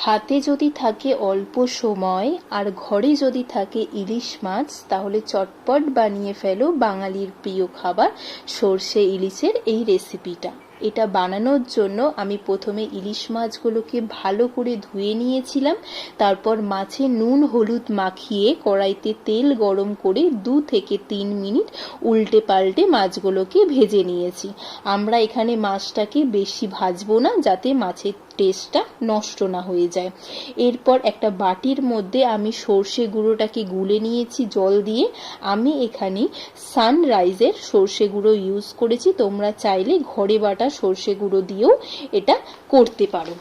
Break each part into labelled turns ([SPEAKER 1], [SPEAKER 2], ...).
[SPEAKER 1] হাতে যদি থাকে অল্প সময় আর ঘরে যদি থাকে ইলিশ মাছ, তাহলে চটপট বানিয়ে ফেলো বাঙালির প্রিয় খাবার সর্ষে ইলিশের এই রেসিপিটা। এটা বানানোর জন্য আমি প্রথমে ইলিশ মাছগুলোকে ভালো করে ধুয়ে নিয়েছিলাম। তারপর মাছে নুন হলুদ মাখিয়ে কড়াইতে তেল গরম করে 2 থেকে 3 মিনিট উল্টে পাল্টে মাছগুলোকে ভেজে নিয়েছি। আমরা এখানে মাছটাকে বেশি ভাজবো না, যাতে মাছের টেস্টটা নষ্ট না হয়ে যায়। এরপর একটা বাটির মধ্যে আমি সর্ষে গুঁড়োটাকে গুলে নিয়েছি জল দিয়ে। আমি এখানে সানরাইজের সর্ষে গুঁড়ো ইউজ করেছি, তোমরা চাইলে ঘরে বাটা সর্ষে গুঁড়ো দিয়েও এটা করতে পারো।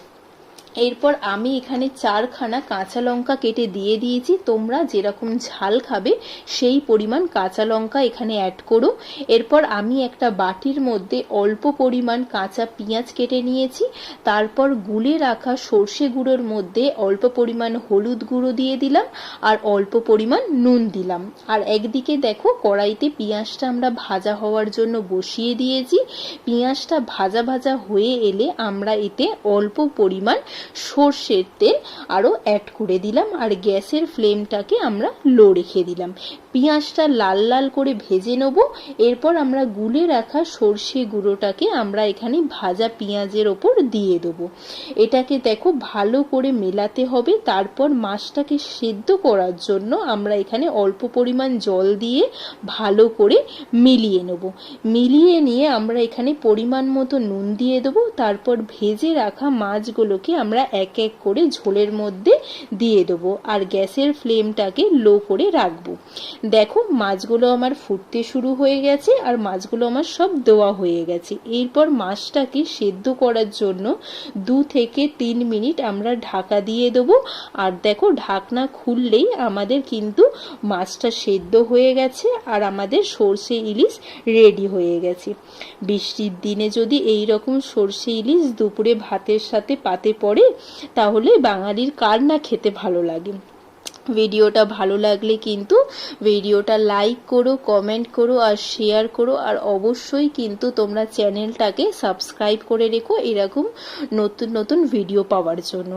[SPEAKER 1] এরপর আমি এখানে 4খানা কাঁচা লঙ্কা কেটে দিয়ে দিয়েছি। তোমরা যেরকম ঝাল খাবে সেই পরিমাণ কাঁচা লঙ্কা এখানে অ্যাড করো। এরপর আমি একটা বাটির মধ্যে অল্প পরিমাণ কাঁচা পেঁয়াজ কেটে নিয়েছি। তারপর গুলে রাখা সর্ষে গুঁড়োর মধ্যে অল্প পরিমাণ হলুদ গুঁড়ো দিয়ে দিলাম আর অল্প পরিমাণ নুন দিলাম। আর একদিকে দেখো কড়াইতে পেঁয়াজটা আমরা ভাজা হওয়ার জন্য বসিয়ে দিয়েছি। পেঁয়াজটা ভাজা ভাজা হয়ে এলে আমরা এতে অল্প পরিমাণ সর্ষের তেল আরো অ্যাড করে দিলাম আর গ্যাসের ফ্লেমটাকে আমরা লো রেখে দিলাম। পেঁয়াজটা লাল লাল করে ভেজে নেব। এরপর আমরা গুলে রাখা সর্ষে গুঁড়োটাকে আমরা এখানে ভাজা পেঁয়াজের ওপর দিয়ে দেবো। এটাকে দেখো ভালো করে মেলাতে হবে। তারপর মাছটাকে সেদ্ধ করার জন্য আমরা এখানে অল্প পরিমাণ জল দিয়ে ভালো করে মিলিয়ে নেব। মিলিয়ে নিয়ে আমরা এখানে পরিমাণ মতো নুন দিয়ে দেবো। তারপর ভেজে রাখা মাছগুলোকে আমরা এক এক করে ঝোলের মধ্যে দিয়ে দেবো আর গ্যাসের ফ্লেমটাকে লো করে রাখবো। দেখো মাছগুলো আমার ফুটতে শুরু হয়ে গেছে আর মাছগুলো আমার সব দেওয়া হয়ে গেছে। এরপর মাছটাকে সেদ্ধ করার জন্য 2 থেকে 3 মিনিট আমরা ঢাকা দিয়ে দেবো। আর দেখো ঢাকনা খুললেই আমাদের কিন্তু মাছটা সেদ্ধ হয়ে গেছে আর আমাদের সর্ষে ইলিশ রেডি হয়ে গেছে। বৃষ্টির দিনে যদি এই রকম সর্ষে ইলিশ দুপুরে ভাতের সাথে পাতে পড়ে, তাহলে বাঙালির কার না খেতে ভালো লাগে। ভিডিওটা ভালো লাগলে কিন্তু ভিডিওটা লাইক করো, কমেন্ট করো আর শেয়ার করো। আর অবশ্যই কিন্তু তোমরা চ্যানেলটাকে সাবস্ক্রাইব করে রেখো এরকম নতুন নতুন ভিডিও পাওয়ার জন্য।